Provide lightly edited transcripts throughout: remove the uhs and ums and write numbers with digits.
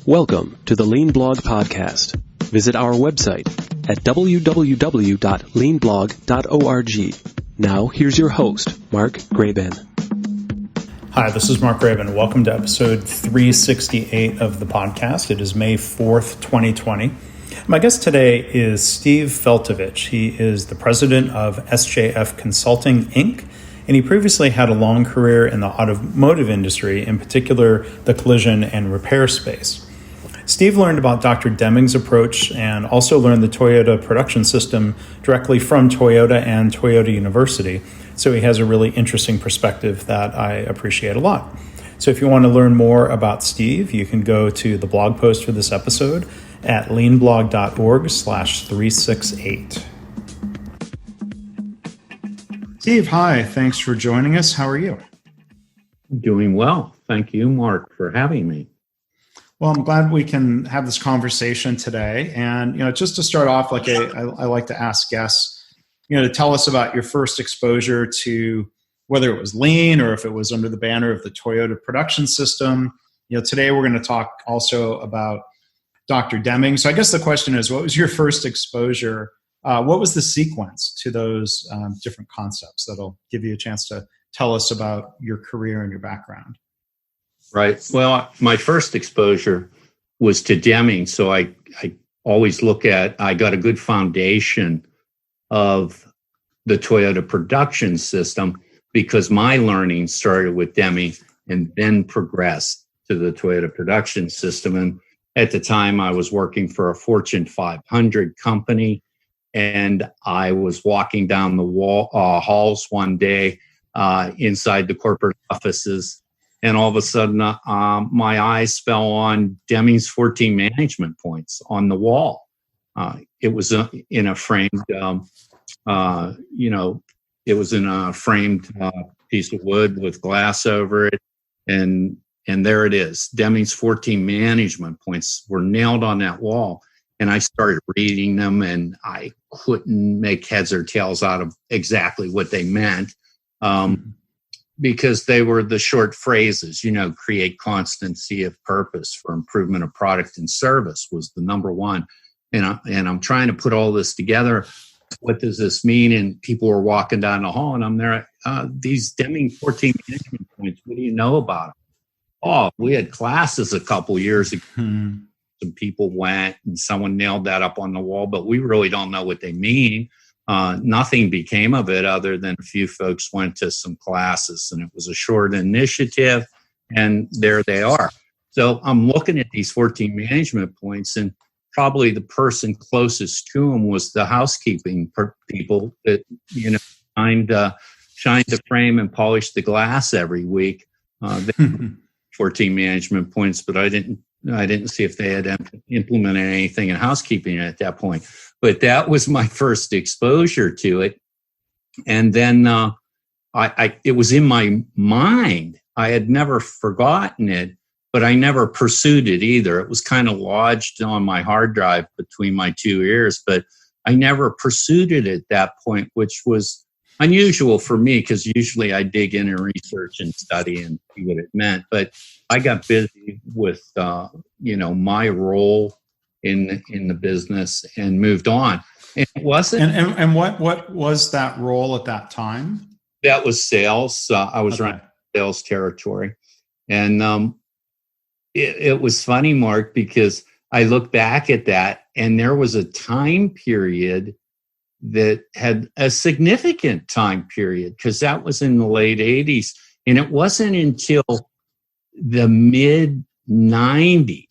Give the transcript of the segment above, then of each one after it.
Welcome to the Lean Blog Podcast. Visit our website at www.leanblog.org. Now, here's your host, Mark Graben. Hi, this is Mark Graben. Welcome to episode 368 of the podcast. It is May 4th, 2020. My guest today is Steve Feltovich. He is the president of SJF Consulting, Inc., and he previously had a long career in the automotive industry, in particular the collision and repair space. Steve learned about Dr. Deming's approach and also learned the Toyota production system directly from Toyota and Toyota University. So he has a really interesting perspective that I appreciate a lot. So if you want to learn more about Steve, you can go to the blog post for this episode at leanblog.org/368. Steve, hi. Thanks for joining us. How are you? Doing well. Thank you, Mark, for having me. Well, I'm glad we can have this conversation today. And, just to start off, I like to ask guests, to tell us about your first exposure to whether it was lean or if it was under the banner of the Toyota production system. Today we're going to talk also about Dr. Deming. So I guess the question is, what was your first exposure? What was the sequence to those different concepts? That'll give you a chance to tell us about your career and your background. Right. Well, my first exposure was to Deming. So I always I got a good foundation of the Toyota production system because my learning started with Deming and then progressed to the Toyota production system. And at the time, I was working for a Fortune 500 company. And I was walking down the halls one day inside the corporate offices, and all of a sudden, my eyes fell on Deming's 14 management points on the wall. It was in a framed, it was in a framed piece of wood with glass over it, and there it is. Deming's 14 management points were nailed on that wall. And I started reading them, and I couldn't make heads or tails out of exactly what they meant because they were the short phrases, create constancy of purpose for improvement of product and service was the number one. And I'm trying to put all this together. What does this mean? And people were walking down the hall, and I'm there. These Deming 14 management points, what do you know about them? Oh, we had classes a couple years ago. Some people went and someone nailed that up on the wall, but we really don't know what they mean. Nothing became of it other than a few folks went to some classes, and it was a short initiative, and there they are. So I'm looking at these 14 management points, and probably the person closest to them was the housekeeping people that, shined the frame and polished the glass every week. 14 management points, but I didn't see if they had implemented anything in housekeeping at that point. But that was my first exposure to it. And then it was in my mind. I had never forgotten it, but I never pursued it either. It was kind of lodged on my hard drive between my two ears, but I never pursued it at that point, which was unusual for me because usually I dig in and research and study and see what it meant. But I got busy with, my role in the business and moved on. And it wasn't. And what was that role at that time? That was sales. I was running sales territory, and it was funny, Mark, because I look back at that, and there was a time period that had a significant time period because that was in the late 80s, and it wasn't until the mid 90s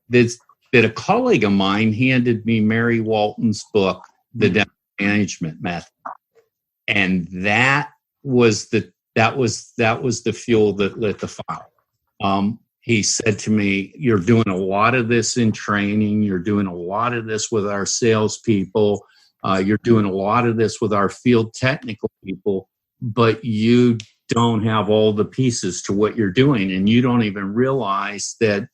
that a colleague of mine handed me Mary Walton's book, The Deming Management Method, and that was the fuel that lit the fire. He said to me, "You're doing a lot of this in training. You're doing a lot of this with our salespeople. You're doing a lot of this with our field technical people, but you don't have all the pieces to what you're doing, and you don't even realize that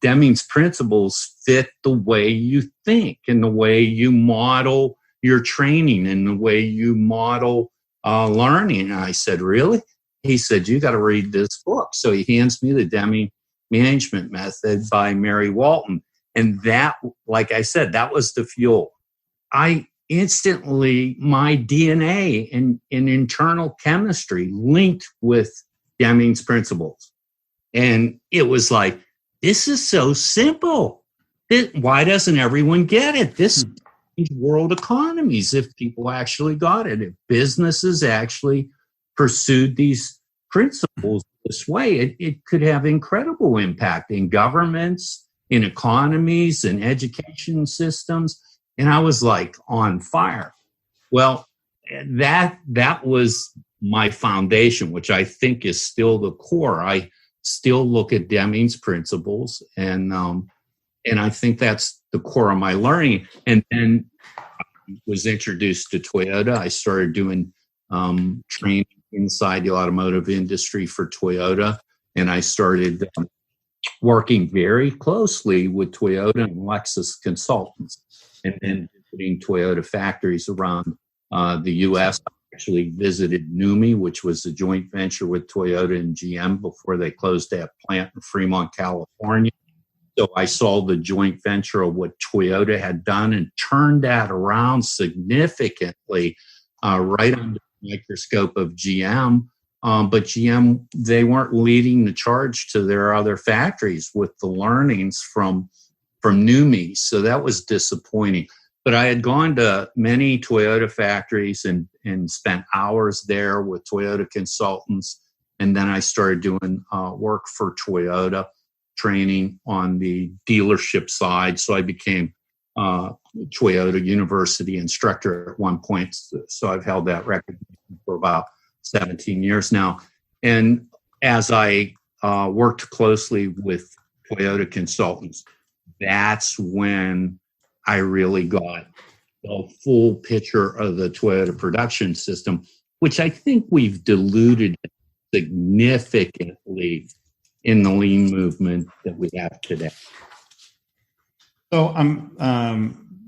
Deming's principles fit the way you think and the way you model your training and the way you model learning." And I said, "Really?" He said, "You got to read this book." So he hands me the Deming management method by Mary Walton. And that, like I said, that was the fuel. I instantly, my DNA and internal chemistry linked with Deming's principles. And it was like, this is so simple. Why doesn't everyone get it? This is world economies if people actually got it, if businesses actually pursued these principles this way, it could have incredible impact in governments, in economies, and education systems. And I was like on fire. Well, that was my foundation, which I think is still the core. I still look at Deming's principles, and I think that's the core of my learning. And then I was introduced to Toyota. I started doing training inside the automotive industry for Toyota, and I started working very closely with Toyota and Lexus consultants, and then visiting Toyota factories around the U.S. I actually visited NUMMI, which was a joint venture with Toyota and GM before they closed that plant in Fremont, California. So I saw the joint venture of what Toyota had done and turned that around significantly right under the microscope of GM. But GM, they weren't leading the charge to their other factories with the learnings from NUMMI. So that was disappointing. But I had gone to many Toyota factories and spent hours there with Toyota consultants. And then I started doing work for Toyota, training on the dealership side. So I became Toyota University instructor at one point. So I've held that record for about 17 years now. And as I worked closely with Toyota consultants, that's when I really got the full picture of the Toyota production system, which I think we've diluted significantly in the lean movement that we have today. So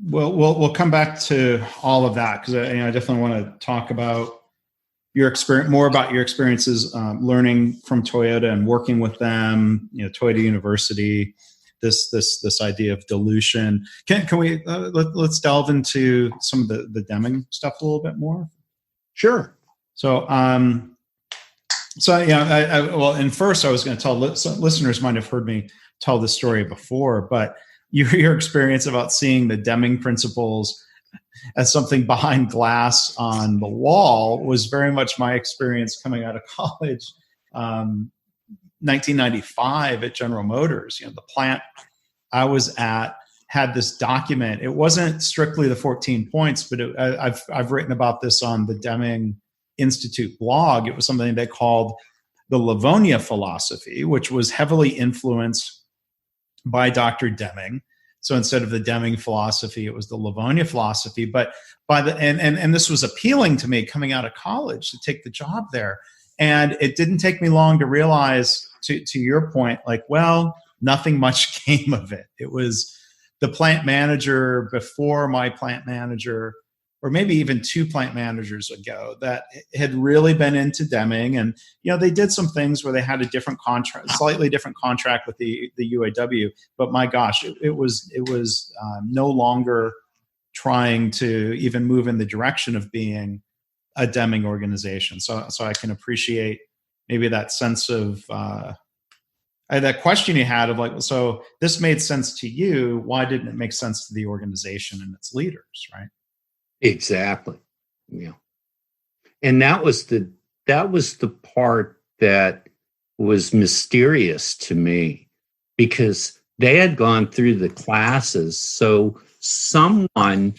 we'll come back to all of that, because I definitely want to talk about your experience, more about your experiences learning from Toyota and working with them. Toyota University, this idea of dilution. Can we let's delve into some of the Deming stuff a little bit more? Sure. So and first I was going to tell listeners might have heard me tell this story before, but your experience about seeing the Deming principles as something behind glass on the wall was very much my experience coming out of college. 1995 at General Motors, the plant I was at had this document. It wasn't strictly the 14 points, but I've written about this on the Deming Institute blog. It was something they called the Livonia philosophy, which was heavily influenced by Dr. Deming. So instead of the Deming philosophy, it was the Livonia philosophy. But and this was appealing to me coming out of college to take the job there. And it didn't take me long to realize, to your point, nothing much came of it. It was the plant manager before my plant manager, or maybe even two plant managers ago, that had really been into Deming. And, they did some things where they had a different contract, slightly different contract with the UAW. But my gosh, it was no longer trying to even move in the direction of being a Deming organization. So I can appreciate maybe that sense of that question you had of so this made sense to you. Why didn't it make sense to the organization and its leaders, right? Exactly. Yeah. And that was the part that was mysterious to me, because they had gone through the classes. So someone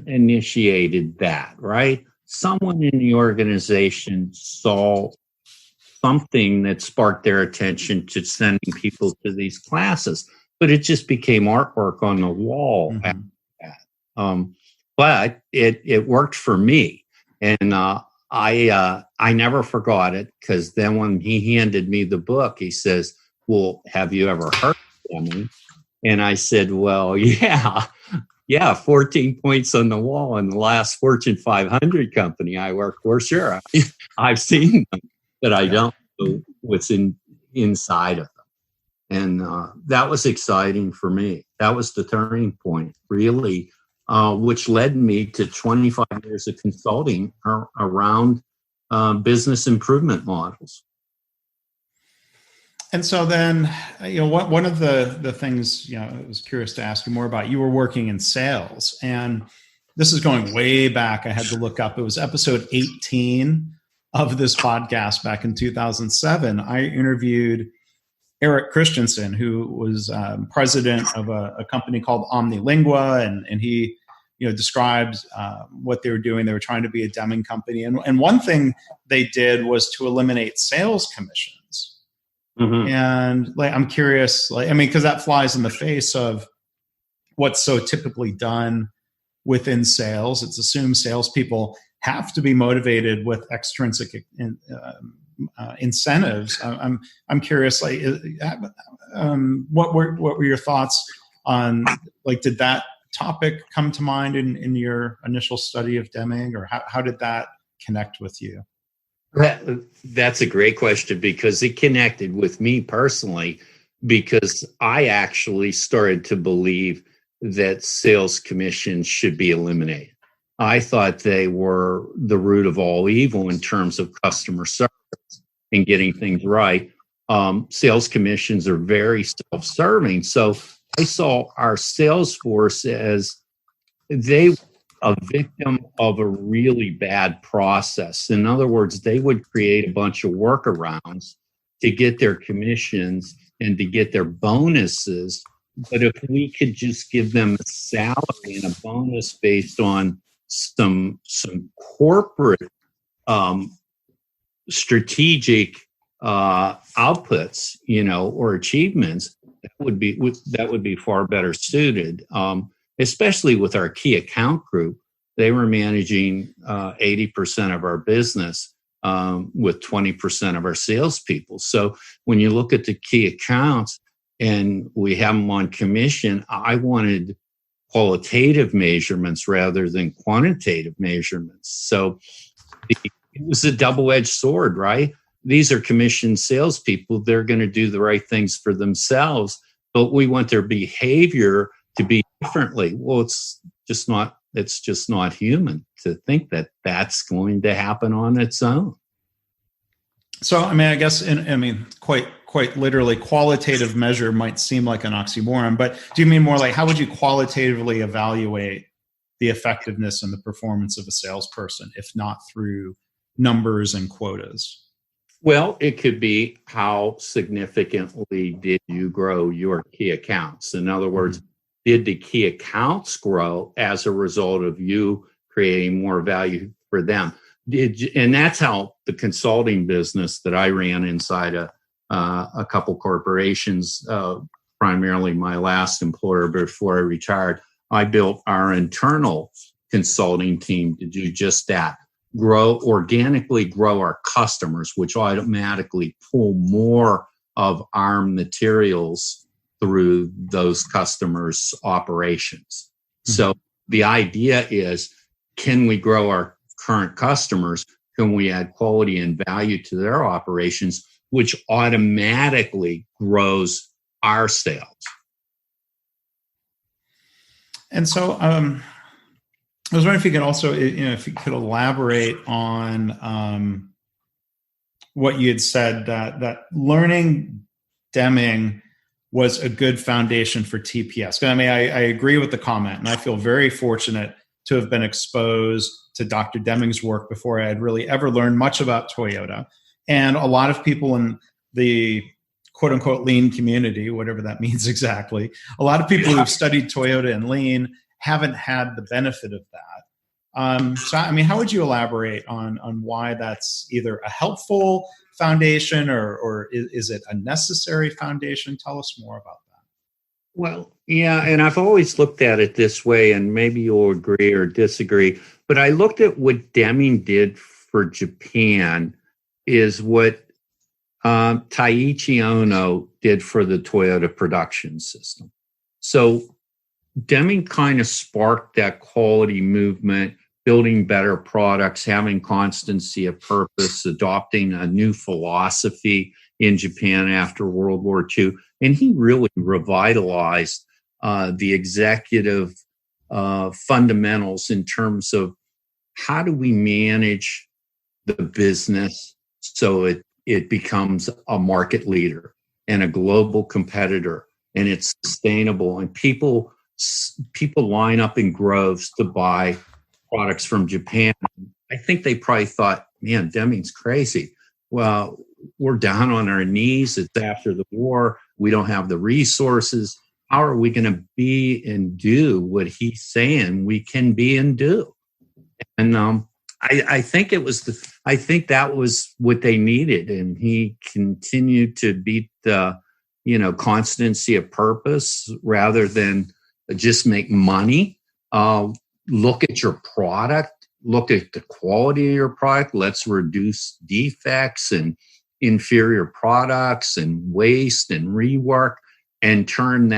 initiated that, right? Someone in the organization saw something that sparked their attention to sending people to these classes, but it just became artwork on the wall. Mm-hmm. After that. But it worked for me, and I never forgot it, because then when he handed me the book, he says, "Well, have you ever heard of Deming?" And I said, "Well, yeah, 14 points on the wall in the last Fortune 500 company I work for. Sure, I've seen them, but I don't know what's inside of them." that was exciting for me. That was the turning point, really, which led me to 25 years of consulting around business improvement models. And so then, one of the things, I was curious to ask you more about, you were working in sales, and this is going way back. I had to look up. It was episode 18 of this podcast back in 2007. I interviewed Eric Christensen, who was president of a company called Omnilingua, and he described what they were doing. They were trying to be a Deming company. And one thing they did was to eliminate sales commissions. Mm-hmm. And I'm curious, because that flies in the face of what's so typically done within sales. It's assumed salespeople have to be motivated with extrinsic incentives. I'm curious, what were your thoughts on, did that topic come to mind in your initial study of Deming, or how did that connect with you? That's a great question, because it connected with me personally, because I actually started to believe that sales commissions should be eliminated. I thought they were the root of all evil in terms of customer service and getting things right. Sales commissions are very self-serving. So I saw our sales force as they were a victim of a really bad process. In other words, they would create a bunch of workarounds to get their commissions and to get their bonuses. But if we could just give them a salary and a bonus based on some corporate strategic outputs, or achievements, that would be far better suited. Especially with our key account group, they were managing 80% of our business with 20% of our salespeople. So when you look at the key accounts and we have them on commission, I wanted qualitative measurements rather than quantitative measurements. So it was a double-edged sword, right? These are commissioned salespeople. They're going to do the right things for themselves, but we want their behavior to be differently. Well, it's just not human to think that that's going to happen on its own. So, I guess, quite literally, qualitative measure might seem like an oxymoron, but do you mean more like, how would you qualitatively evaluate the effectiveness and the performance of a salesperson, if not through numbers and quotas? Well, it could be, how significantly did you grow your key accounts? In other words, did the key accounts grow as a result of you creating more value for them? And that's how the consulting business that I ran inside a couple corporations, primarily my last employer before I retired, I built our internal consulting team to do just that. Organically grow our customers, which automatically pull more of our materials through those customers' operations. Mm-hmm. So the idea is, can we grow our current customers? Can we add quality and value to their operations, which automatically grows our sales? And so I was wondering if you could also, if you could elaborate on what you had said, that learning Deming was a good foundation for TPS. I agree with the comment, and I feel very fortunate to have been exposed to Dr. Deming's work before I had really ever learned much about Toyota. And a lot of people in the quote unquote lean community, whatever that means exactly, a lot of people who've studied Toyota and lean haven't had the benefit of that. So, how would you elaborate on why that's either a helpful foundation or is it a necessary foundation? Tell us more about that. Well, yeah, and I've always looked at it this way, and maybe you'll agree or disagree, but I looked at what Deming did for Japan is what Taiichi Ohno did for the Toyota production system. So Deming kind of sparked that quality movement, building better products, having constancy of purpose, adopting a new philosophy in Japan after World War II. And he really revitalized the executive fundamentals in terms of how do we manage the business so it becomes a market leader and a global competitor, and it's sustainable, and people line up in groves to buy products from Japan. I think they probably thought, man, Deming's crazy. Well, we're down on our knees. It's after the war. We don't have the resources. How are we going to be and do what he's saying we can be and do? And I think I think that was what they needed. And he continued to beat the, constancy of purpose rather than just make money. Look at your product. Look at the quality of your product. Let's reduce defects and inferior products and waste and rework, and turn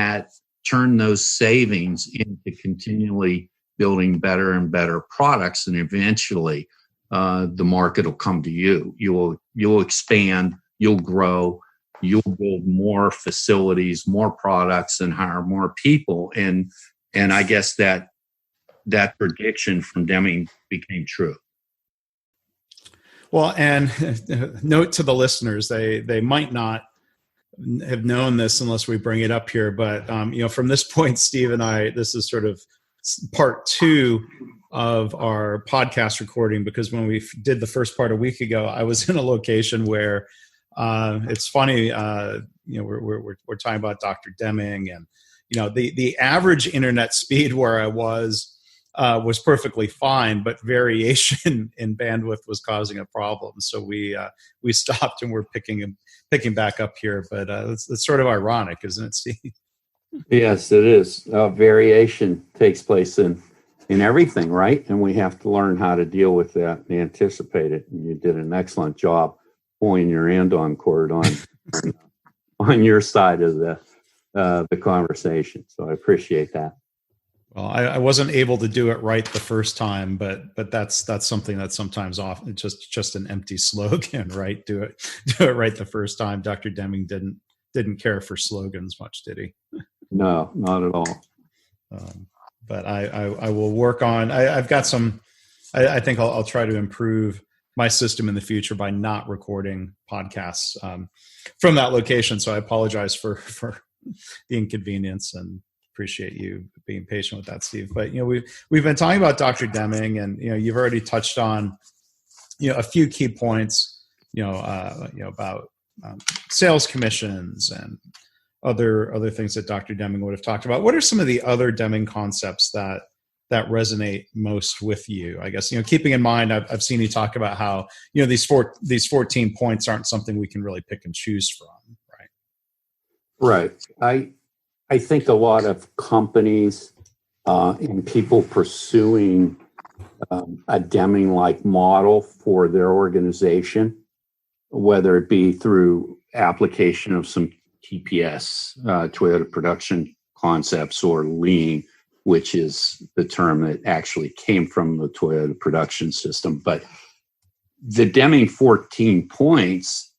those savings into continually building better and better products. And eventually the market will come to you. You'll expand, you'll grow, you'll build more facilities, more products, and hire more people. And I guess that prediction from Deming became true. Well, and note to the listeners, they might not have known this unless we bring it up here. But, from this point, Steve and I, this is sort of part 2 of our podcast recording, because when we did the first part a week ago, I was in a location where it's funny, we're talking about Dr. Deming, and, the average internet speed where I was perfectly fine, but variation in bandwidth was causing a problem. So we stopped, and we're picking back up here. But it's sort of ironic, isn't it, Steve? Yes, it is. Variation takes place in everything, right? And we have to learn how to deal with that and anticipate it. And you did an excellent job pulling your andon cord on your side of the conversation. So I appreciate that. Well, I wasn't able to do it right the first time, but that's something that's sometimes often just an empty slogan, right? Do it right the first time. Dr. Deming didn't care for slogans much, did he? No, not at all. But I will work on. I've got some. I think I'll try to improve my system in the future by not recording podcasts from that location. So I apologize for the inconvenience, and appreciate you being patient with that, Steve. But we've been talking about Dr. Deming, and you've already touched on a few key points. About sales commissions and other things that Dr. Deming would have talked about. What are some of the other Deming concepts that resonate most with you? I guess, keeping in mind, I've seen you talk about how, these 14 points aren't something we can really pick and choose from, right? Right. I think a lot of companies and people pursuing a Deming-like model for their organization, whether it be through application of some TPS, Toyota Production Concepts, or Lean, which is the term that actually came from the Toyota production system. But the Deming 14 points,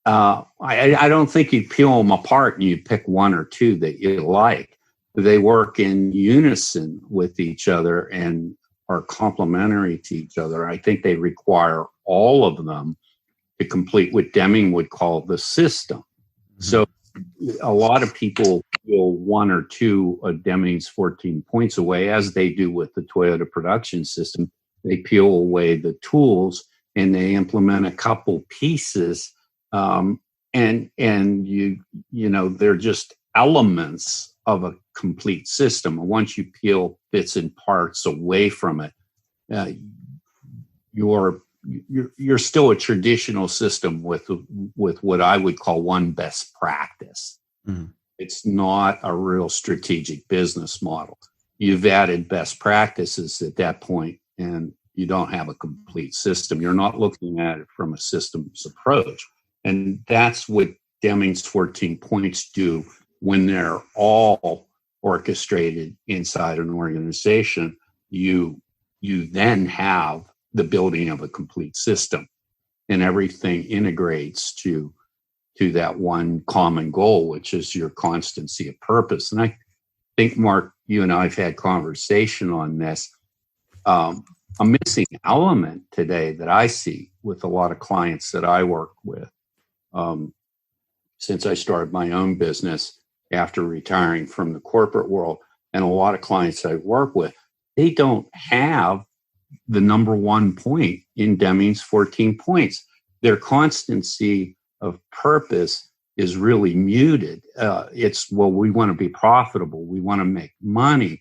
I don't think you'd peel them apart and you'd pick one or two that you like. They work in unison with each other and are complementary to each other. I think they require all of them to complete what Deming would call the system. Mm-hmm. So a lot of people peel one or two of Deming's 14 points away, as they do with the Toyota production system. They peel away the tools and they implement a couple pieces, and they're just elements of a complete system. And once you peel bits and parts away from it, you're still a traditional system with what I would call one best practice. Mm-hmm. It's not a real strategic business model. You've added best practices at that point, and you don't have a complete system. You're not looking at it from a systems approach. And that's what Deming's 14 points do when they're all orchestrated inside an organization. You then have the building of a complete system, and everything integrates to to that one common goal, which is your constancy of purpose. And I think, Mark, you and I have had conversation on this. A missing element today that I see with a lot of clients that I work with, since I started my own business after retiring from the corporate world, and a lot of clients I work with, they don't have the number one point in Deming's 14 points. Their constancy of purpose is really muted. It's, well, we want to be profitable. We want to make money.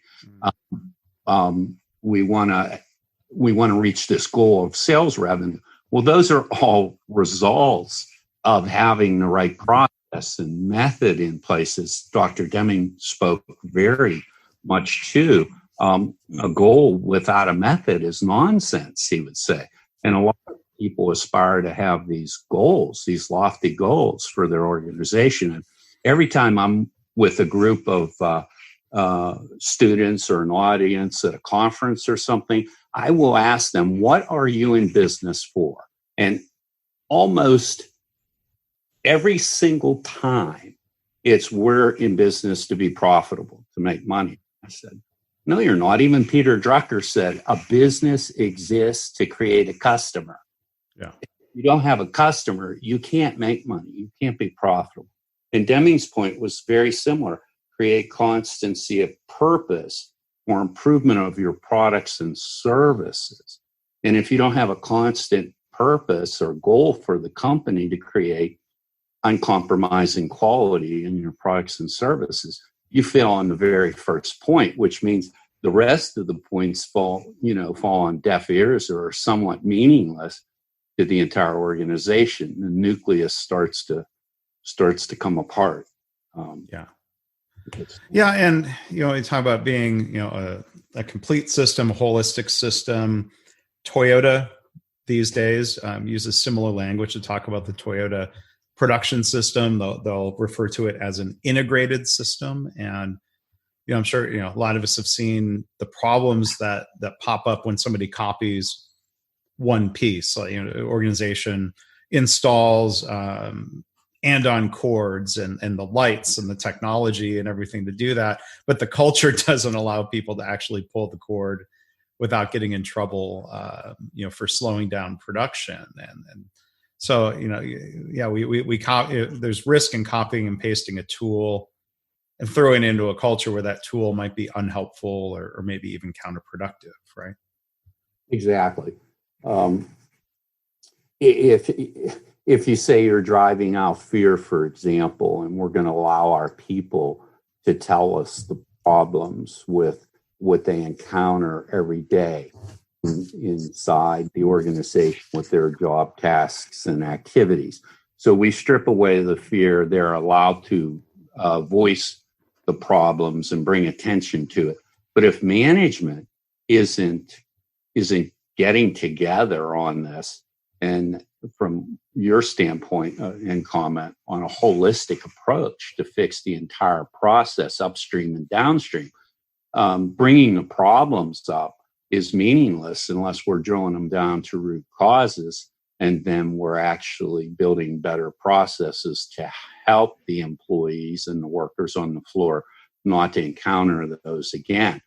We want to reach this goal of sales revenue. Well, those are all results of having the right process and method in place, as Dr. Deming spoke very much to. A goal without a method is nonsense, he would say. And a lot of people aspire to have these goals, these lofty goals for their organization. And every time I'm with a group of students or an audience at a conference or something, I will ask them, what are you in business for? And almost every single time, it's, we're in business to be profitable, to make money. I said, no, you're not. Even Peter Drucker said, a business exists to create a customer. Yeah. If you don't have a customer, you can't make money. You can't be profitable. And Deming's point was very similar. Create constancy of purpose or improvement of your products and services. And if you don't have a constant purpose or goal for the company to create uncompromising quality in your products and services, you fail on the very first point, which means the rest of the points fall on deaf ears or are somewhat meaningless to the entire organization. The nucleus starts to come apart. Yeah, and you talk about being a complete system, a holistic system. Toyota these days uses similar language to talk about the Toyota production system. They'll refer to it as an integrated system. And I'm sure a lot of us have seen the problems that pop up when somebody copies one piece. Like, organization installs and-on cords and the lights and the technology and everything to do that, but the culture doesn't allow people to actually pull the cord without getting in trouble, for slowing down production. And so, we copy. There's risk in copying and pasting a tool and throwing it into a culture where that tool might be unhelpful or maybe even counterproductive, right? Exactly. If you say you're driving out fear, for example, and we're going to allow our people to tell us the problems with what they encounter every day inside the organization with their job tasks and activities. So we strip away the fear. They're allowed to voice the problems and bring attention to it. But if management isn't getting together on this, and from your standpoint and comment on a holistic approach to fix the entire process upstream and downstream, bringing the problems up is meaningless unless we're drilling them down to root causes, and then we're actually building better processes to help the employees and the workers on the floor not to encounter those again.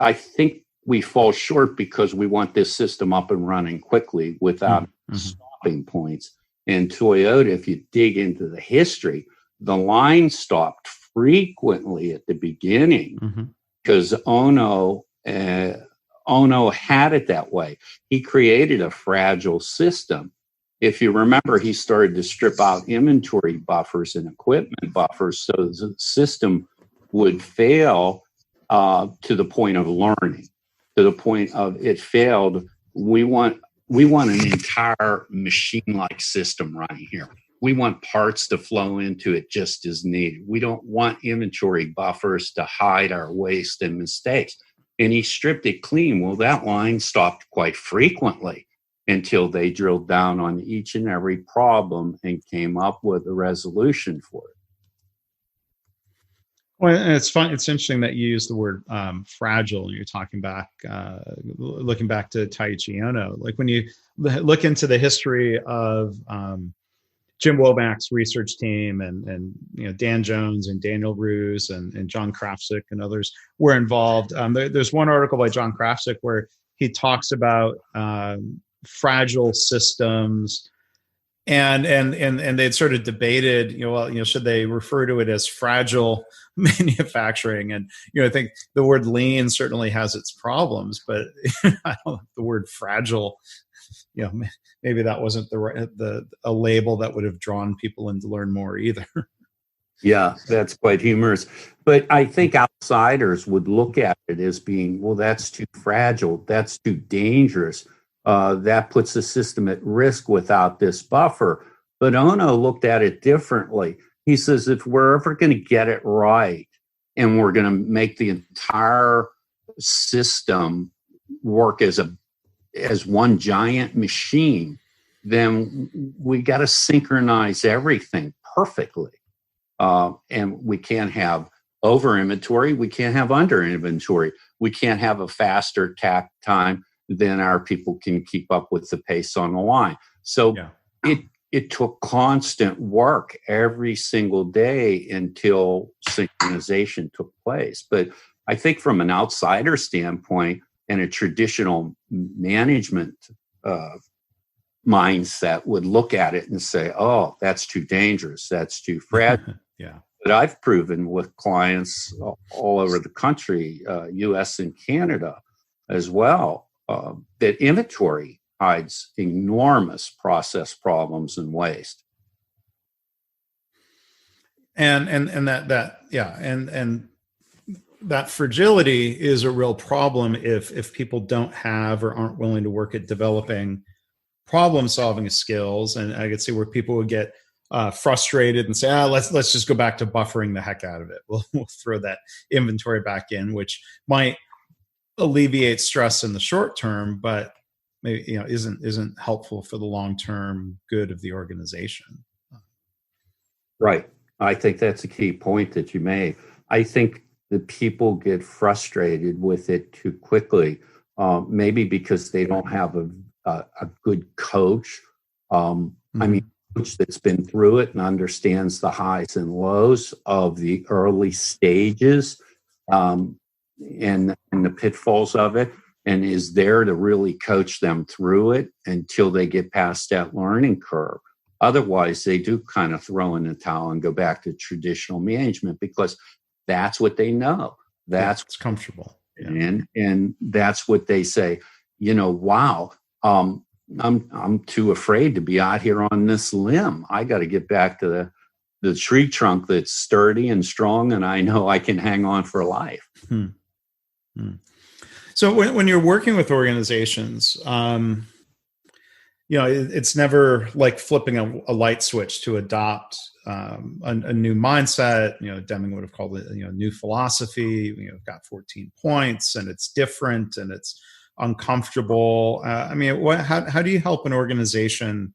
I think we fall short because we want this system up and running quickly without stopping points. And Toyota, if you dig into the history, the line stopped frequently at the beginning because Ono had it that way. He created a fragile system. If you remember, he started to strip out inventory buffers and equipment buffers so the system would fail to the point of learning, to the point of it failed. We want an entire machine-like system running here. We want parts to flow into it just as needed. We don't want inventory buffers to hide our waste and mistakes. And he stripped it clean. Well, that line stopped quite frequently until they drilled down on each and every problem and came up with a resolution for it. Well, and it's fun. It's interesting that you use the word fragile. You're talking back, looking back to Taiichi Ohno. Like when you look into the history of Jim Womack's research team and Dan Jones and Daniel Ruse and John Krafcik and others were involved. There's one article by John Krafcik where he talks about fragile systems, and they'd sort of debated, should they refer to it as fragile manufacturing? And I think the word lean certainly has its problems, but I don't know, the word fragile, maybe that wasn't a label that would have drawn people in to learn more either. Yeah, that's quite humorous. But I think outsiders would look at it as being, well, that's too fragile, that's too dangerous. That puts the system at risk without this buffer. But Ono looked at it differently. He says, if we're ever going to get it right and we're going to make the entire system work as one giant machine, then we got to synchronize everything perfectly. And we can't have over inventory. We can't have under inventory. We can't have a faster takt time than our people can keep up with the pace on the line. So it took constant work every single day until synchronization took place. But I think from an outsider standpoint and a traditional management mindset would look at it and say, oh, that's too dangerous, that's too fragile. But I've proven with clients all over the country, US and Canada as well, that inventory hides enormous process problems and waste. And that fragility is a real problem if people don't have or aren't willing to work at developing problem solving skills. And I could see where people would get frustrated and say, let's just go back to buffering the heck out of it. We'll throw that inventory back in, which might alleviate stress in the short term, but maybe isn't helpful for the long-term good of the organization. Right. I think that's a key point that you made. I think that people get frustrated with it too quickly, maybe because they don't have a good coach. I mean, coach that's been through it and understands the highs and lows of the early stages and the pitfalls of it, and is there to really coach them through it until they get past that learning curve. Otherwise, they do kind of throw in the towel and go back to traditional management because that's what they know. That's comfortable. And that's what they say, wow, I'm too afraid to be out here on this limb. I got to get back to the tree trunk that's sturdy and strong, and I know I can hang on for life. So when you're working with organizations, it's never like flipping a light switch to adopt a new mindset. Deming would have called it, new philosophy. We've got 14 points, and it's different, and it's uncomfortable. How do you help an organization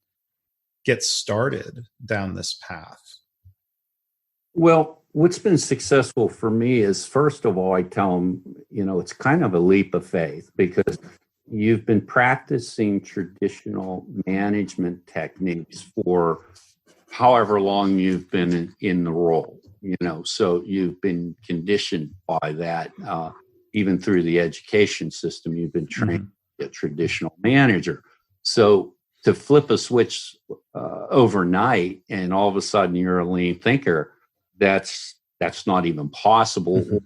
get started down this path? Well, what's been successful for me is, first of all, I tell them, it's kind of a leap of faith because you've been practicing traditional management techniques for however long you've been in the role, so you've been conditioned by that. Even through the education system, you've been trained to be a traditional manager. So to flip a switch overnight and all of a sudden you're a lean thinker, that's not even possible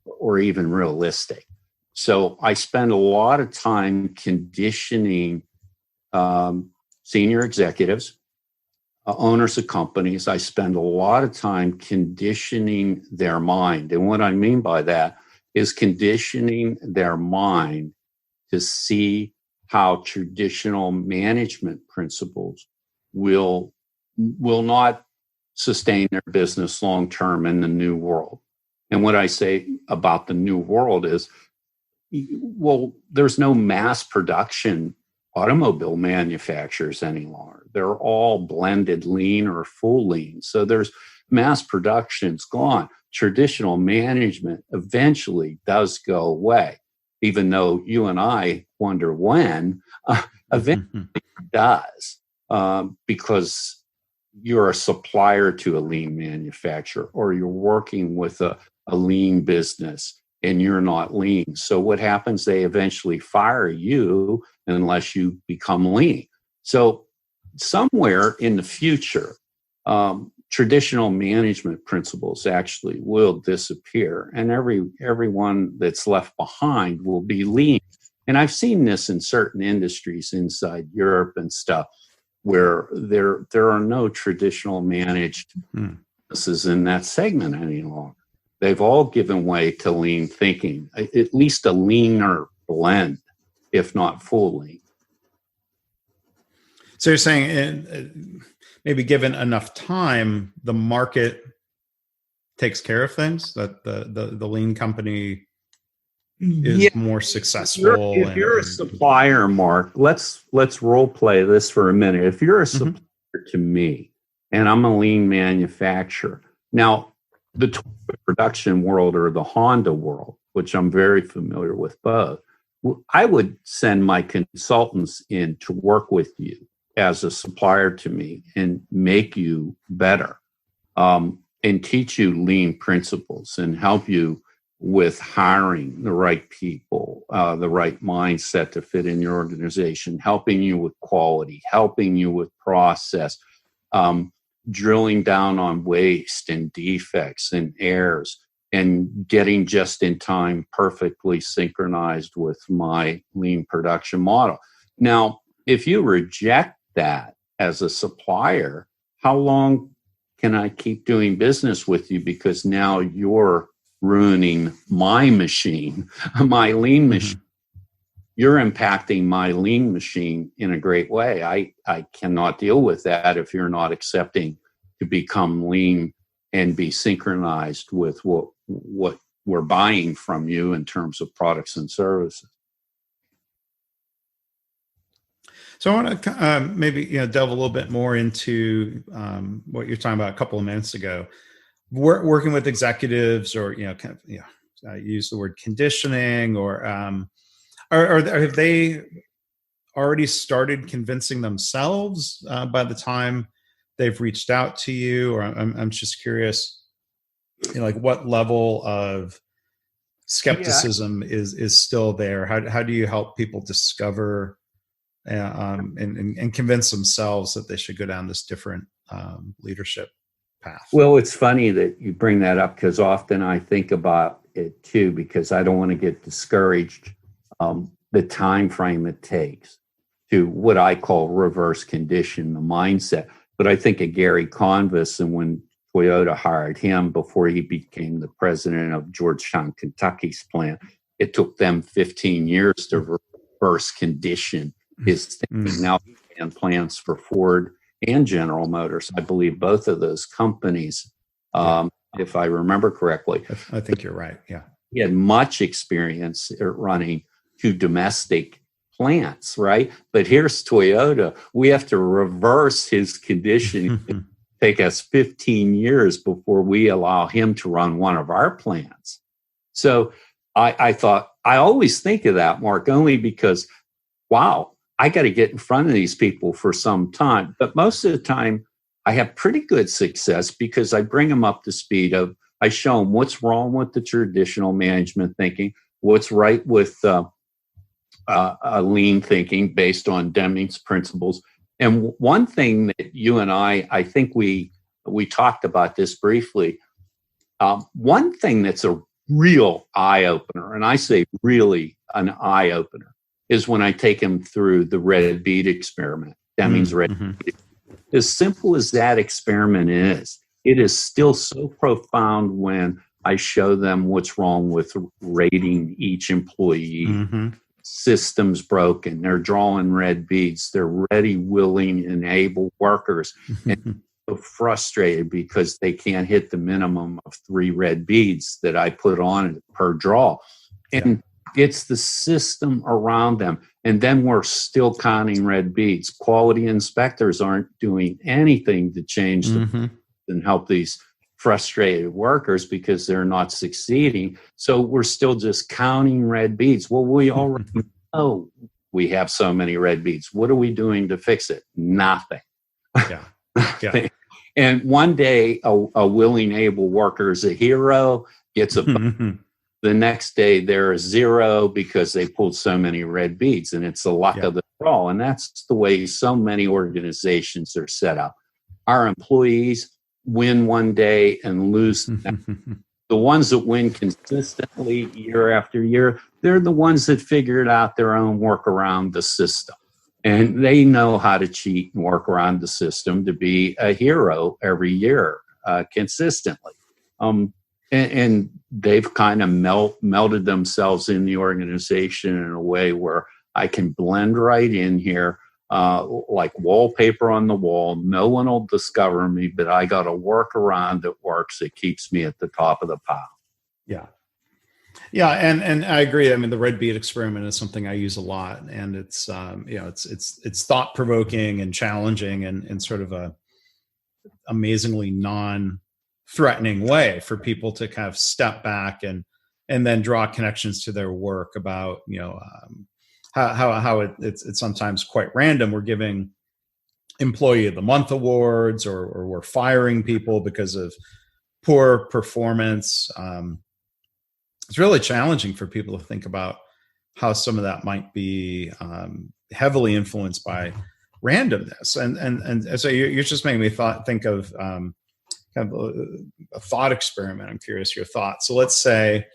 or even realistic. So I spend a lot of time conditioning senior executives, owners of companies. I spend a lot of time conditioning their mind. And what I mean by that is conditioning their mind to see how traditional management principles will not sustain their business long term in the new world. And what I say about the new world is, well, there's no mass production automobile manufacturers any longer. They're all blended lean or full lean. So there's mass production's gone. Traditional management eventually does go away, even though you and I wonder when, eventually it does, because you're a supplier to a lean manufacturer, or you're working with a lean business and you're not lean. So what happens? They eventually fire you unless you become lean. So somewhere in the future, traditional management principles actually will disappear, and everyone that's left behind will be lean. And I've seen this in certain industries inside Europe and stuff, where there are no traditional managed businesses in that segment any longer. They've all given way to lean thinking, at least a leaner blend, if not full lean. So you're saying maybe given enough time, the market takes care of things, that the lean company is more successful. If you're a supplier, Mark, let's role play this for a minute. If you're a supplier to me and I'm a lean manufacturer, now the production world or the Honda world, which I'm very familiar with both, I would send my consultants in to work with you as a supplier to me and make you better, and teach you lean principles and help you with hiring the right people, the right mindset to fit in your organization, helping you with quality, helping you with process, drilling down on waste and defects and errors, and getting just in time perfectly synchronized with my lean production model. Now, if you reject that as a supplier, how long can I keep doing business with you? Because now you're ruining my machine, my lean machine. You're impacting my lean machine in a great way. I cannot deal with that if you're not accepting to become lean and be synchronized with what we're buying from you in terms of products and services. So I want to maybe delve a little bit more into what you're talking about a couple of minutes ago. Working with executives, or use the word conditioning, or have they already started convincing themselves by the time they've reached out to you? Or I'm just curious, like what level of skepticism is still there? How do you help people discover and convince themselves that they should go down this different leadership path? Well, it's funny that you bring that up, because often I think about it too, because I don't want to get discouraged. The time frame it takes to what I call reverse condition the mindset. But I think of Gary Convis, and when Toyota hired him before he became the president of Georgetown, Kentucky's plant, it took them 15 years to reverse condition his thinking. Now he ran plants for Ford and General Motors. I believe both of those companies, if I remember correctly. I think you're right. Yeah. He had much experience at running two domestic plants, right? But here's Toyota. We have to reverse his condition. Take us 15 years before we allow him to run one of our plants. So I thought, I always think of that, Mark, only because, wow, I got to get in front of these people for some time. But most of the time, I have pretty good success because I bring them up to speed of, I show them what's wrong with the traditional management thinking, what's right with lean thinking based on Deming's principles. And one thing that you and I think we talked about this briefly. One thing that's a real eye-opener, and I say really an eye-opener, is when I take them through the red bead experiment, Deming's red bead. As simple as that experiment is, it is still so profound when I show them what's wrong with rating each employee. Systems broken. They're drawing red beads. They're ready, willing, and able workers. And so frustrated because they can't hit the minimum of 3 red beads that I put on it per draw. And it's the system around them. And then we're still counting red beads. Quality inspectors aren't doing anything to change the and help these frustrated workers because they're not succeeding. So we're still just counting red beads. Well, we already know we have so many red beads. What are we doing to fix it? Nothing. Yeah. And one day, a willing, able worker is a hero, gets a bonus. The next day, they're a zero because they pulled so many red beads, and it's the luck of the draw. And that's the way so many organizations are set up. Our employees win one day and lose the next. The ones that win consistently year after year, they're the ones that figured out their own work around the system. And they know how to cheat and work around the system to be a hero every year consistently. And they've kind of melded themselves in the organization in a way where I can blend right in here, like wallpaper on the wall. No one will discover me, but I got a workaround that works. It keeps me at the top of the pile. Yeah. Yeah. And I agree. I mean, the red bead experiment is something I use a lot, and it's, it's thought provoking and challenging and sort of a amazingly non-threatening way for people to kind of step back and then draw connections to their work about, how it's sometimes quite random. We're giving employee of the month awards, or we're firing people because of poor performance. It's really challenging for people to think about how some of that might be heavily influenced by randomness. And so you're just making me think of kind of a thought experiment. I'm curious your thoughts. So let's say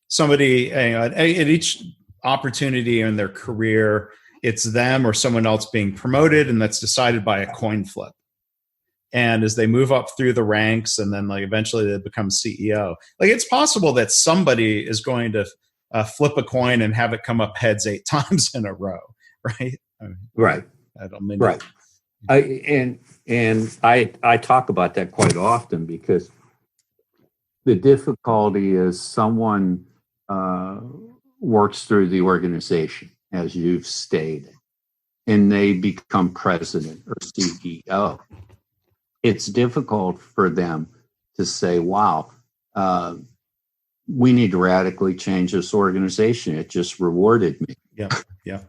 somebody at each opportunity in their career, it's them or someone else being promoted, and that's decided by a coin flip. And as they move up through the ranks, and then like eventually they become CEO, like it's possible that somebody is going to flip a coin and have it come up heads 8 times in a row, right? Right. I don't mean right. I talk about that quite often, because the difficulty is someone works through the organization, as you've stated, and they become president or CEO. It's difficult for them to say, wow, we need to radically change this organization. It just rewarded me. Yeah.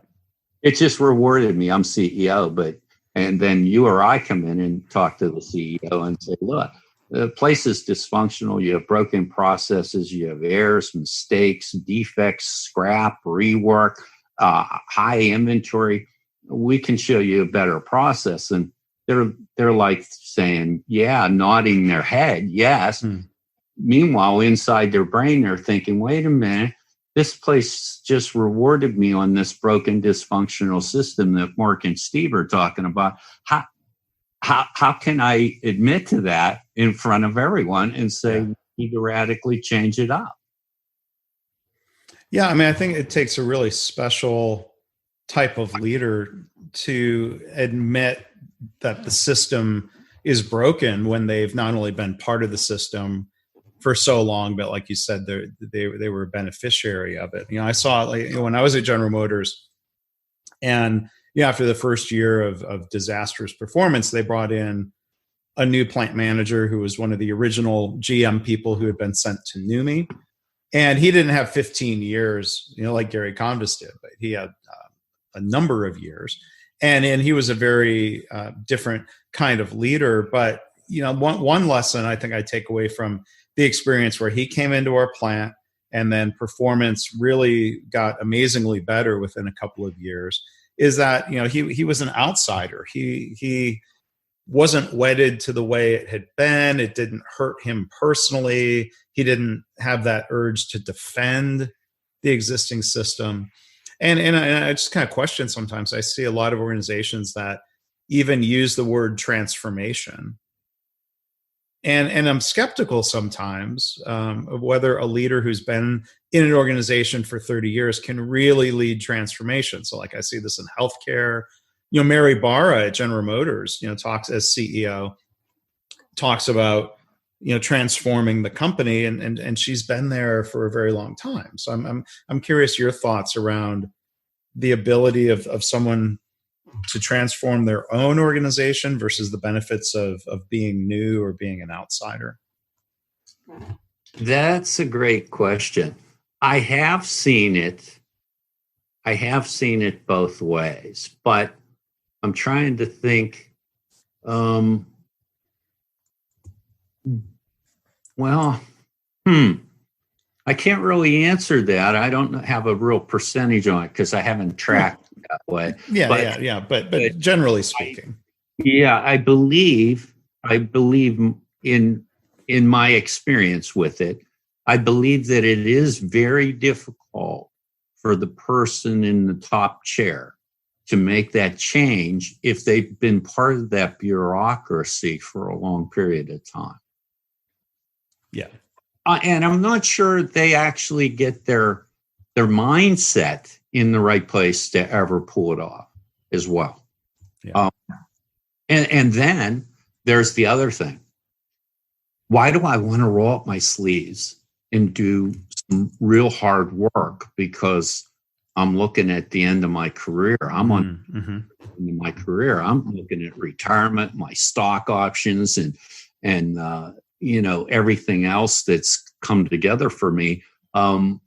It just rewarded me. I'm CEO, and then you or I come in and talk to the CEO and say, look, the place is dysfunctional. You have broken processes. You have errors, mistakes, defects, scrap, rework, high inventory. We can show you a better process. And they're like saying, yeah, nodding their head, yes. Meanwhile, inside their brain, they're thinking, wait a minute, this place just rewarded me on this broken, dysfunctional system that Mark and Steve are talking about. How can I admit to that in front of everyone and say, we need to radically change it up? Yeah, I mean, I think it takes a really special type of leader to admit that the system is broken when they've not only been part of the system for so long, but like you said, they were a beneficiary of it. I saw it when I was at General Motors, and after the first year of disastrous performance, they brought in a new plant manager who was one of the original GM people who had been sent to NUMMI. And he didn't have 15 years, like Gary Convis did, but he had a number of years. And he was a very different kind of leader. But, one lesson I think I take away from the experience where he came into our plant and then performance really got amazingly better within a couple of years is that, he was an outsider. He wasn't wedded to the way it had been. It didn't hurt him personally. He didn't have that urge to defend the existing system. And I just kind of question sometimes. I see a lot of organizations that even use the word transformation. And I'm skeptical sometimes of whether a leader who's been in an organization for 30 years can really lead transformation. So like I see this in healthcare. Mary Barra at General Motors, talks as CEO, talks about, transforming the company, and she's been there for a very long time. So I'm curious your thoughts around the ability of someone to transform their own organization versus the benefits of being new or being an outsider. That's a great question. I have seen it both ways, but I'm trying to think. Well, I can't really answer that. I don't have a real percentage on it because I haven't tracked it that way. But generally speaking, I believe in my experience with it, I believe that it is very difficult for the person in the top chair to make that change if they've been part of that bureaucracy for a long period of time. Yeah. And I'm not sure they actually get their mindset in the right place to ever pull it off as well. Yeah. And then there's the other thing. Why do I want to roll up my sleeves and do some real hard work? Because I'm looking at the end of my career. I'm on the end of my career. I'm looking at retirement, my stock options, and everything else that's come together for me. I'm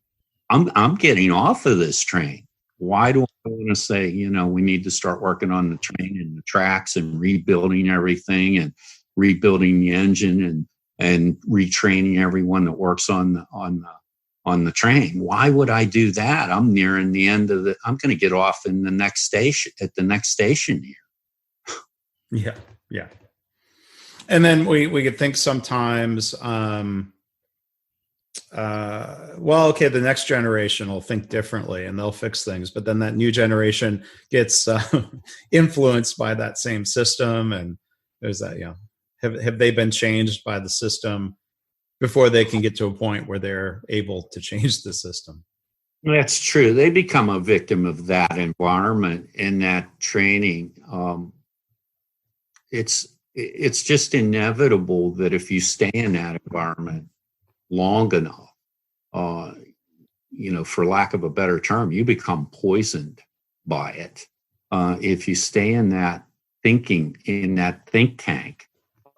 getting off of this train. Why do I want to say, we need to start working on the train and the tracks and rebuilding everything and rebuilding the engine and retraining everyone that works on the train? Why would I do that? I'm nearing the end of I'm going to get off in the next station here. Yeah. And then we could think sometimes, the next generation will think differently and they'll fix things, but then that new generation gets influenced by that same system. And there's that, have they been changed by the system before they can get to a point where they're able to change the system? That's true. They become a victim of that environment and that training. It's just inevitable that if you stay in that environment long enough, for lack of a better term, you become poisoned by it. If you stay in that thinking, in that think tank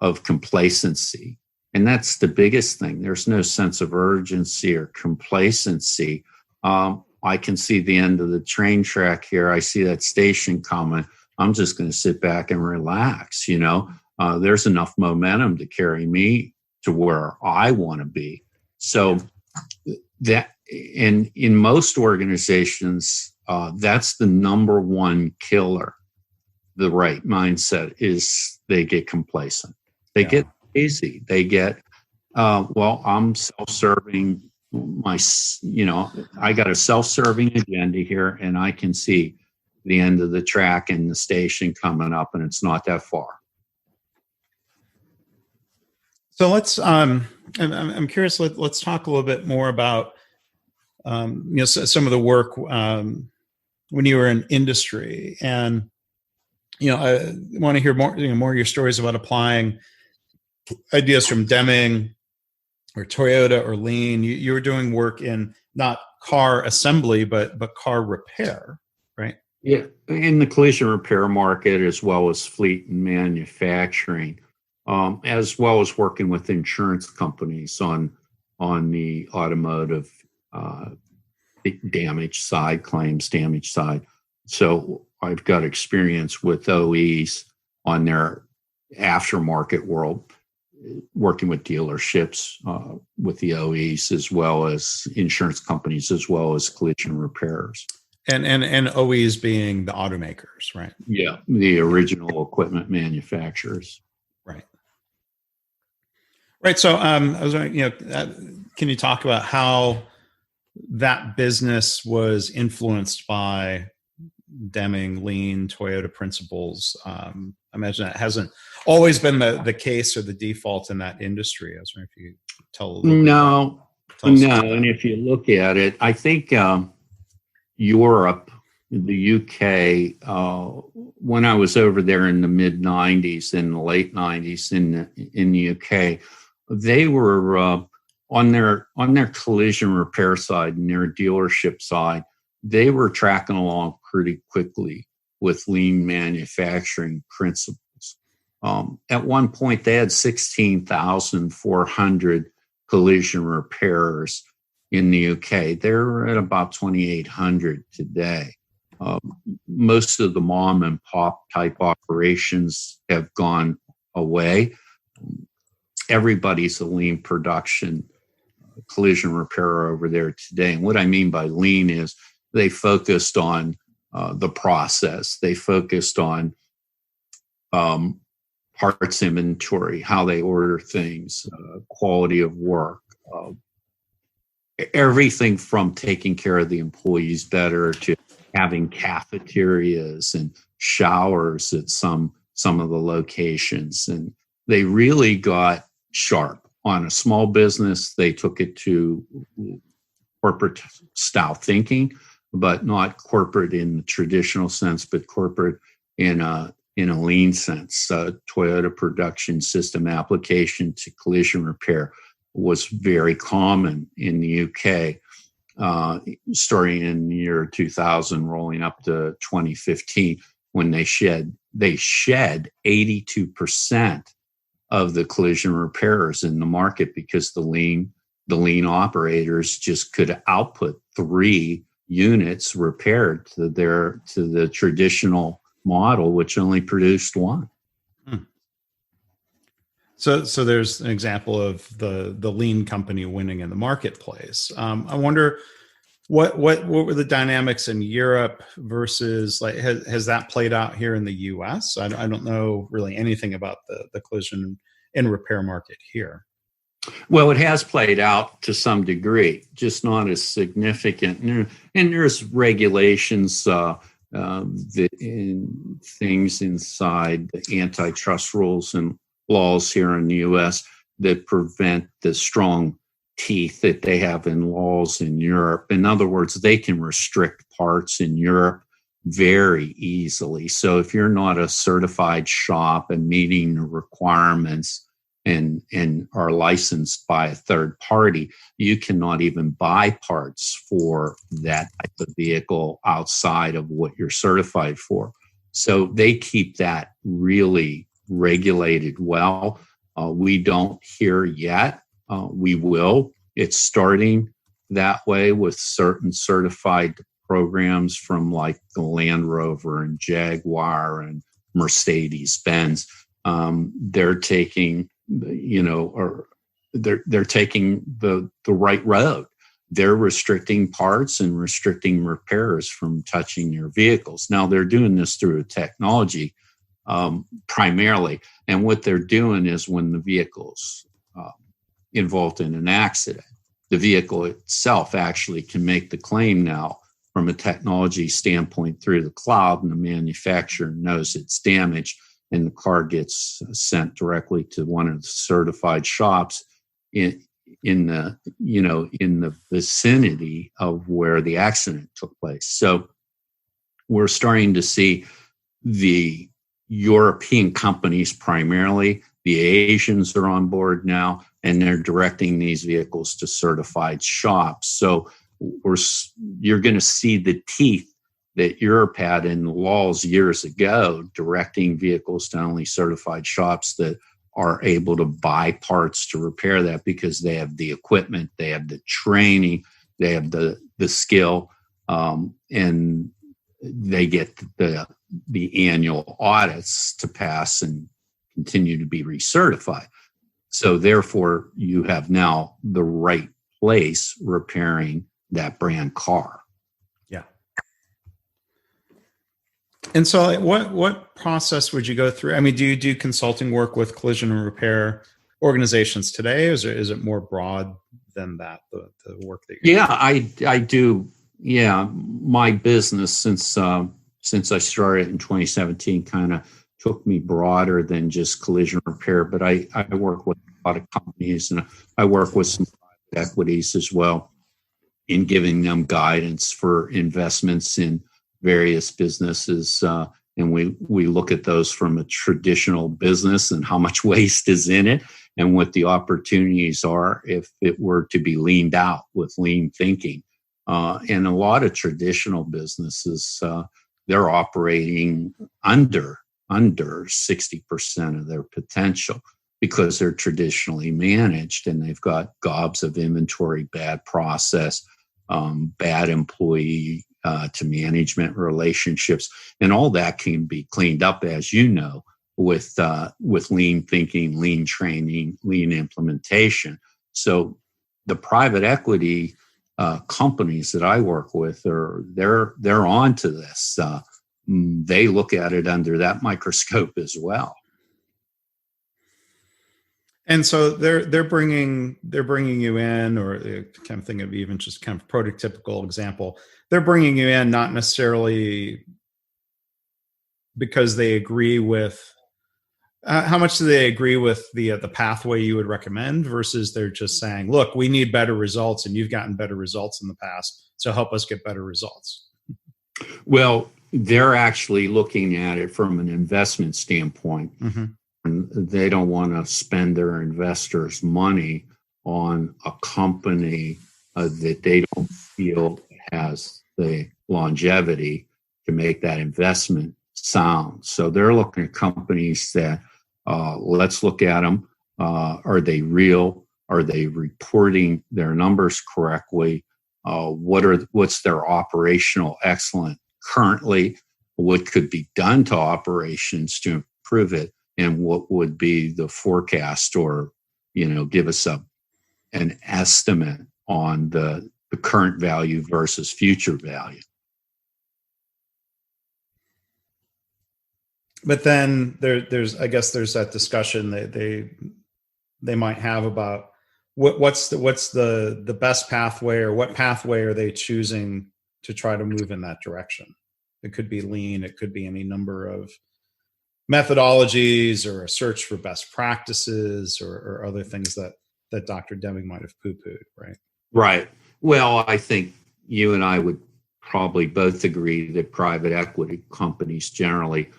of complacency, and that's the biggest thing. There's no sense of urgency or complacency. I can see the end of the train track here. I see that station coming. I'm just going to sit back and relax. There's enough momentum to carry me to where I want to be. So that in most organizations, that's the number one killer. The right mindset is they get complacent. They get lazy. They get, I'm self-serving. I got a self-serving agenda here, and I can see the end of the track and the station coming up, and it's not that far. So let's. I'm curious. Let's talk a little bit more about some of the work when you were in industry, and I want to hear more more of your stories about applying ideas from Deming or Toyota or Lean. You were doing work in not car assembly, but car repair, right? Yeah, in the collision repair market, as well as fleet and manufacturing, as well as working with insurance companies on the automotive damage side, claims damage side. So I've got experience with OEs on their aftermarket world, working with dealerships, with the OEs, as well as insurance companies, as well as collision repairers. And OEs being the automakers, right? Yeah, the original equipment manufacturers. Right. So I was wondering, can you talk about how that business was influenced by Deming, Lean, Toyota principles? I imagine that hasn't always been the case or the default in that industry. I was wondering if you could tell a little bit. No. And if you look at it, I think Europe, the UK, when I was over there in the mid 90s, in the late 90s in the UK, they were on their collision repair side and their dealership side, they were tracking along pretty quickly with lean manufacturing principles. At one point, they had 16,400 collision repairers in the UK. They're at about 2,800 today. Most of the mom and pop type operations have gone away. everybody's a lean production collision repairer over there today. And what I mean by lean is they focused on the process. They focused on parts inventory, how they order things, quality of work, everything from taking care of the employees better to having cafeterias and showers at some of the locations. And they really got sharp on a small business. They took it to corporate style thinking, but not corporate in the traditional sense, but corporate in a lean sense. Toyota production system application to collision repair was very common in the UK, starting in the year 2000, rolling up to 2015, when they shed 82% of the collision repairers in the market because the lean operators just could output 3 units repaired to the traditional model, which only produced 1. So there's an example of the lean company winning in the marketplace. I wonder what were the dynamics in Europe versus, like, has that played out here in the US? I don't know really anything about the collision and repair market here. Well, it has played out to some degree, just not as significant. And there's regulations, things inside the antitrust rules and laws here in the U.S. that prevent the strong teeth that they have in laws in Europe. In other words, they can restrict parts in Europe very easily. So if you're not a certified shop and meeting the requirements and are licensed by a third party, you cannot even buy parts for that type of vehicle outside of what you're certified for. So they keep that really regulated well. We don't here yet. We will. It's starting that way with certain certified programs from like the Land Rover and Jaguar and Mercedes-Benz. They're taking, they're taking the right road. They're restricting parts and restricting repairs from touching your vehicles. Now they're doing this through a technology primarily. And what they're doing is when the vehicle's involved in an accident, the vehicle itself actually can make the claim now from a technology standpoint through the cloud, and the manufacturer knows it's damaged, and the car gets sent directly to one of the certified shops in the vicinity of where the accident took place. So we're starting to see the European companies primarily, the Asians are on board now, and they're directing these vehicles to certified shops. So you're going to see the teeth that Europe had in the laws years ago, directing vehicles to only certified shops that are able to buy parts to repair that because they have the equipment, they have the training, they have the skill, and they get the annual audits to pass and continue to be recertified. So therefore, you have now the right place repairing that brand car. Yeah. And so what process would you go through? I mean, do you do consulting work with collision and repair organizations today? Or is it more broad than that, the work that you're doing? I do. Yeah, my business since I started in 2017 kind of took me broader than just collision repair, but I work with a lot of companies, and I work with some private equities as well in giving them guidance for investments in various businesses. And we look at those from a traditional business and how much waste is in it and what the opportunities are if it were to be leaned out with lean thinking. And a lot of traditional businesses, they're operating under 60% of their potential because they're traditionally managed and they've got gobs of inventory, bad process, bad employee to management relationships. And all that can be cleaned up, as you know, with lean thinking, lean training, lean implementation. So the private equity companies that I work with they're on to this. They look at it under that microscope as well. And so they're bringing you in, or kind of think of even just kind of prototypical example. They're bringing you in not necessarily because they agree with. How much do they agree with the pathway you would recommend versus they're just saying, look, we need better results and you've gotten better results in the past, so help us get better results? Well, they're actually looking at it from an investment standpoint. Mm-hmm. And they don't want to spend their investors' money on a company that they don't feel has the longevity to make that investment sound. So they're looking at companies that let's look at them. Are they real? Are they reporting their numbers correctly? What's their operational excellence currently? What could be done to operations to improve it? And what would be the forecast, or give us an estimate on the current value versus future value? But then there's that discussion that they might have about what's the best pathway, or what pathway are they choosing to try to move in that direction? It could be lean, it could be any number of methodologies, or a search for best practices, or other things that Dr. Deming might have poo-pooed, right? Right. Well, I think you and I would probably both agree that private equity companies generally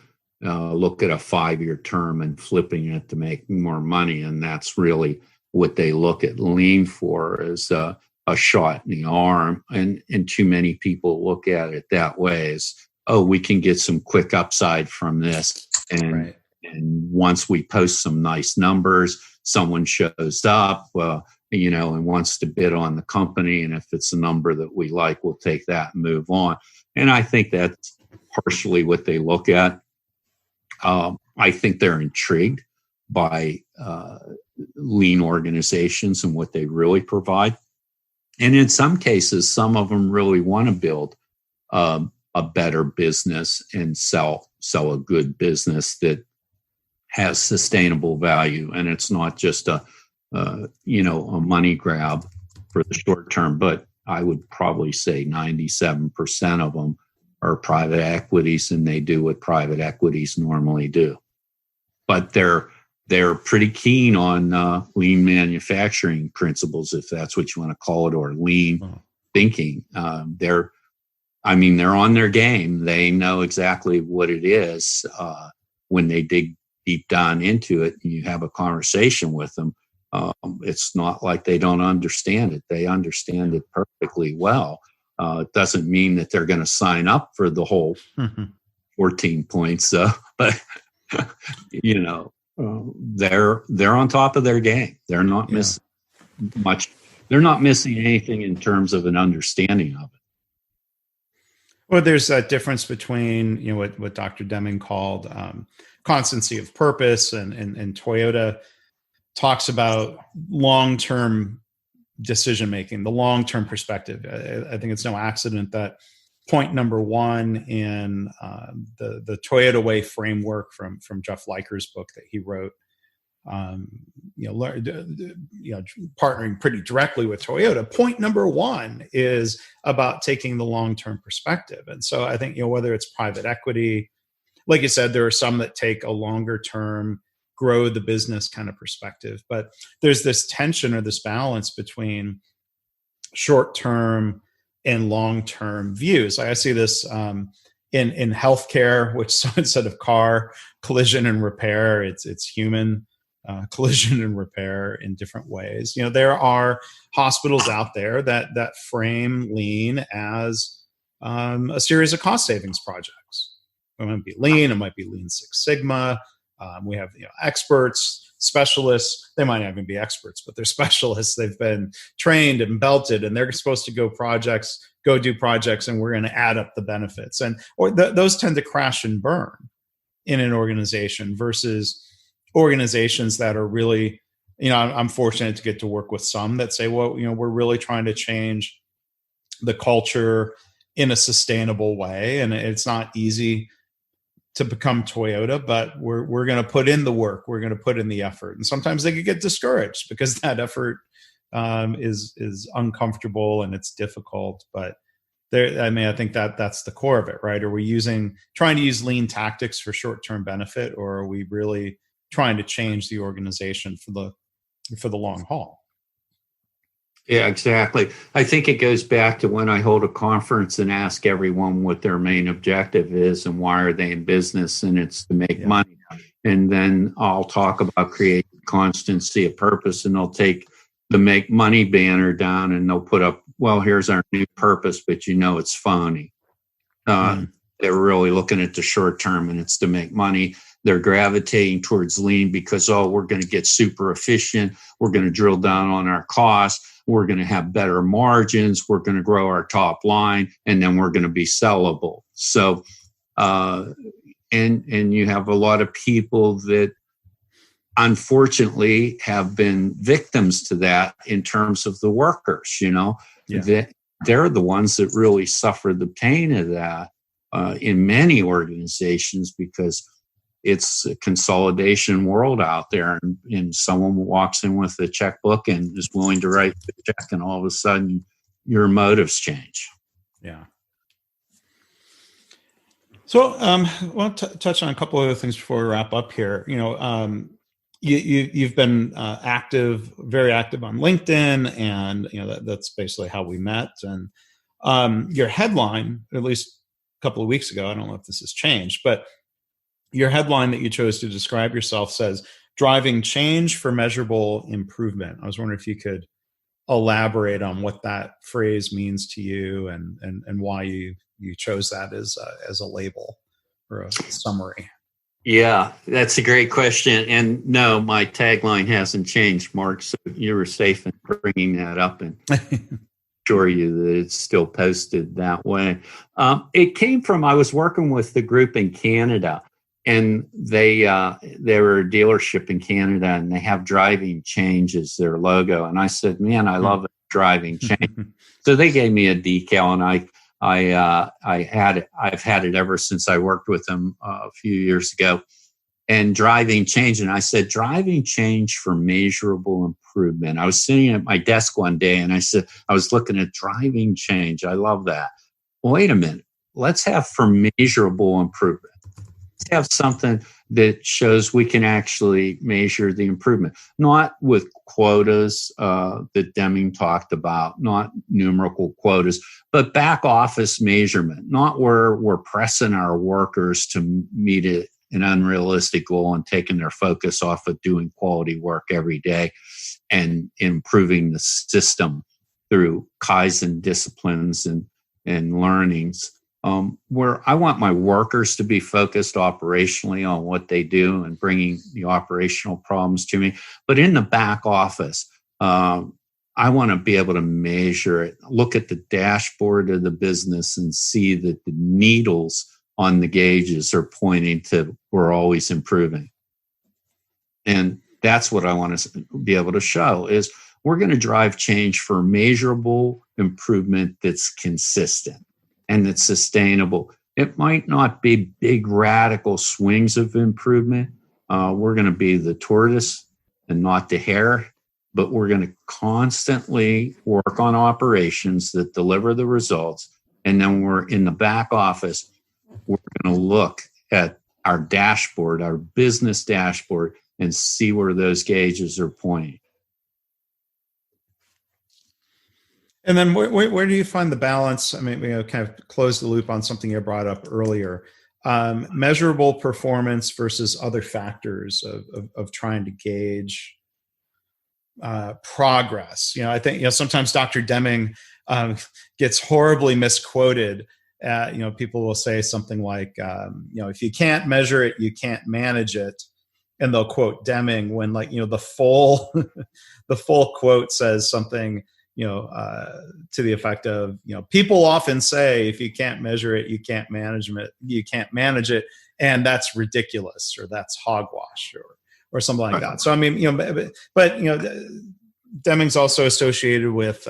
look at a 5-year term and flipping it to make more money, and that's really what they look at lean for, is a shot in the arm. And too many people look at it that way, as, oh, we can get some quick upside from this. And once we post some nice numbers, someone shows up, and wants to bid on the company. And if it's a number that we like, we'll take that and move on. And I think that's partially what they look at. I think they're intrigued by lean organizations and what they really provide. And in some cases, some of them really want to build a better business and sell a good business that has sustainable value. And it's not just a money grab for the short term, but I would probably say 97% of them are private equities, and they do what private equities normally do. But they're pretty keen on lean manufacturing principles, if that's what you want to call it, or lean thinking. They're on their game. They know exactly what it is when they dig deep down into it, and you have a conversation with them. It's not like they don't understand it. They understand it perfectly well. It doesn't mean that they're going to sign up for the whole 14 points, but they're on top of their game. They're not missing much. They're not missing anything in terms of an understanding of it. Well, there's that difference between what Dr. Deming called constancy of purpose, and Toyota talks about long-term decision making, the long-term perspective. I think it's no accident that point number one in the Toyota Way framework from Jeff Liker's book that he wrote, partnering pretty directly with Toyota. Point number one is about taking the long-term perspective. And so I think, whether it's private equity, like you said, there are some that take a longer term, grow the business kind of perspective, but there's this tension or this balance between short-term and long-term views. I see this in healthcare, which, so instead of car collision and repair, it's human collision and repair in different ways. There are hospitals out there that frame lean as a series of cost savings projects. It might be lean, it might be Lean Six Sigma. We have experts, specialists. They might not even be experts, but they're specialists. They've been trained and belted, and they're supposed to go do projects, and we're going to add up the benefits. And those tend to crash and burn. in an organization versus organizations that are really, I'm fortunate to get to work with some that say, well, we're really trying to change the culture in a sustainable way. And it's not easy to become Toyota, but we're going to put in the work. We're going to put in the effort. And sometimes they could get discouraged because that effort is uncomfortable and it's difficult. But I think that's the core of it, right? Are we trying to use lean tactics for short-term benefit, or are we really trying to change the organization for the long haul? Yeah, exactly. I think it goes back to when I hold a conference and ask everyone what their main objective is and why are they in business, and it's to make money. And then I'll talk about creating constancy of purpose, and they'll take the make money banner down and they'll put up, well, here's our new purpose, but it's phony. They're really looking at the short term and it's to make money. They're gravitating towards lean because, we're going to get super efficient. We're going to drill down on our costs. We're going to have better margins. We're going to grow our top line, and then we're going to be sellable. So, and you have a lot of people that unfortunately have been victims to that in terms of the workers, they're the ones that really suffer the pain of that in many organizations, because it's a consolidation world out there, and someone walks in with a checkbook and is willing to write the check, and all of a sudden your motives change. Yeah. So I want to touch on a couple other things before we wrap up here. You've been very active on LinkedIn, and that's basically how we met. And your headline, at least a couple of weeks ago, I don't know if this has changed, but your headline that you chose to describe yourself says, "Driving change for measurable improvement." I was wondering if you could elaborate on what that phrase means to you and why you chose that as a label or a summary. Yeah, that's a great question. And no, my tagline hasn't changed, Mark. So you were safe in bringing that up, and assure you that it's still posted that way. It came from, I was working with the group in Canada, and they were a dealership in Canada, and they have driving change as their logo. And I said, man, I love driving change. So they gave me a decal, and I've had it ever since I worked with them a few years ago. And driving change. And I said, driving change for measurable improvement. I was sitting at my desk one day and I said, I was looking at driving change. I love that. Wait a minute. Let's have for measurable improvement. Let's have something that shows we can actually measure the improvement, not with quotas that Deming talked about, not numerical quotas, but back office measurement, not where we're pressing our workers to meet an unrealistic goal and taking their focus off of doing quality work every day and improving the system through Kaizen disciplines and learnings. Where I want my workers to be focused operationally on what they do and bringing the operational problems to me. But in the back office, I want to be able to measure it, look at the dashboard of the business and see that the needles on the gauges are pointing to we're always improving. And that's what I want to be able to show is we're going to drive change for measurable improvement that's consistent and that's sustainable. It might not be big radical swings of improvement. We're going to be the tortoise and not the hare, but we're going to constantly work on operations that deliver the results. And then we're in the back office, we're going to look at our dashboard, our business dashboard, and see where those gauges are pointing. And then where do you find the balance? I mean, kind of close the loop on something you brought up earlier. Measurable performance versus other factors of trying to gauge progress. I think sometimes Dr. Deming gets horribly misquoted. People will say something like, if you can't measure it, you can't manage it. And they'll quote Deming when the full quote says something, to the effect of, people often say if you can't measure it, you can't manage it, and that's ridiculous, or that's hogwash, or something like that. So I mean, but Deming's also associated with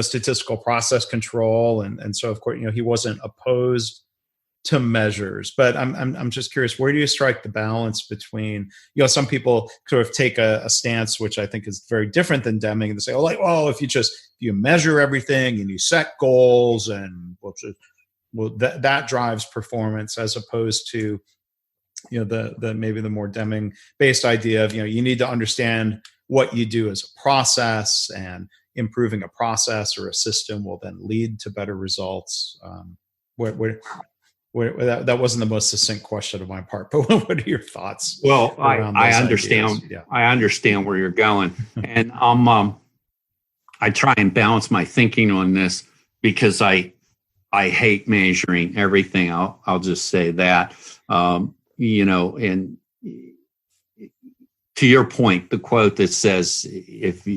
statistical process control, and so of course he wasn't opposed to measures. But I'm just curious, where do you strike the balance between, some people sort of take a stance which I think is very different than Deming, and they say, if you measure everything and you set goals, and that drives performance, as opposed to the maybe the more Deming based idea of you need to understand what you do as a process, and improving a process or a system will then lead to better results. That wasn't the most succinct question of my part, but what are your thoughts? Well, I understand. Yeah. I understand where you're going, and I try and balance my thinking on this, because I hate measuring everything. I'll just say that, and to your point, the quote that says, if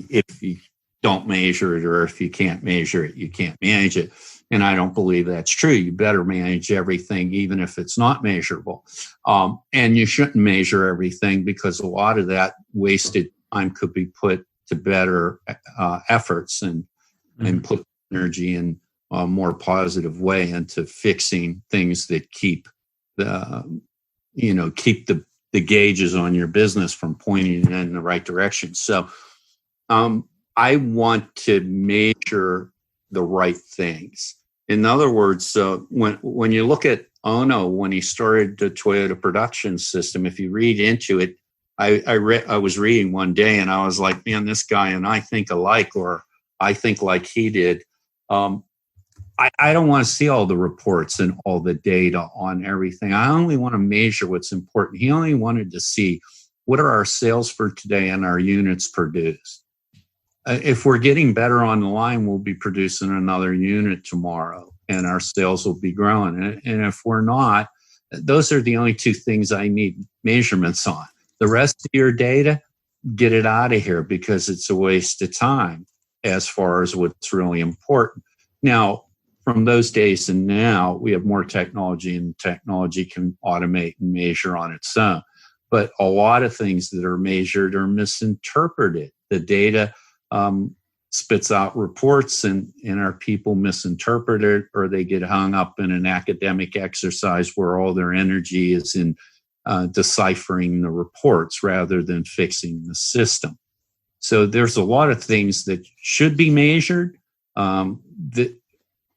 you don't measure it, or if you can't measure it, you can't manage it. And I don't believe that's true. You better manage everything, even if it's not measurable. And you shouldn't measure everything, because a lot of that wasted time could be put to better efforts, and put energy in a more positive way into fixing things that keep the gauges on your business from pointing in the right direction. So I want to measure the right things. In other words, so when you look at Ono, when he started the Toyota production system, if you read into it, I was reading one day and I was like, man, this guy and I think alike, or I think like he did. I don't want to see all the reports and all the data on everything. I only want to measure what's important. He only wanted to see, what are our sales for today and our units produced. If we're getting better on the line, we'll be producing another unit tomorrow and our sales will be growing. And if we're not, those are the only two things I need measurements on. The rest of your data, get it out of here, because it's a waste of time as far as what's really important. Now, from those days and now, we have more technology, and technology can automate and measure on its own. But a lot of things that are measured are misinterpreted. The data spits out reports, and our people misinterpret it, or they get hung up in an academic exercise where all their energy is in deciphering the reports rather than fixing the system. So there's a lot of things that should be measured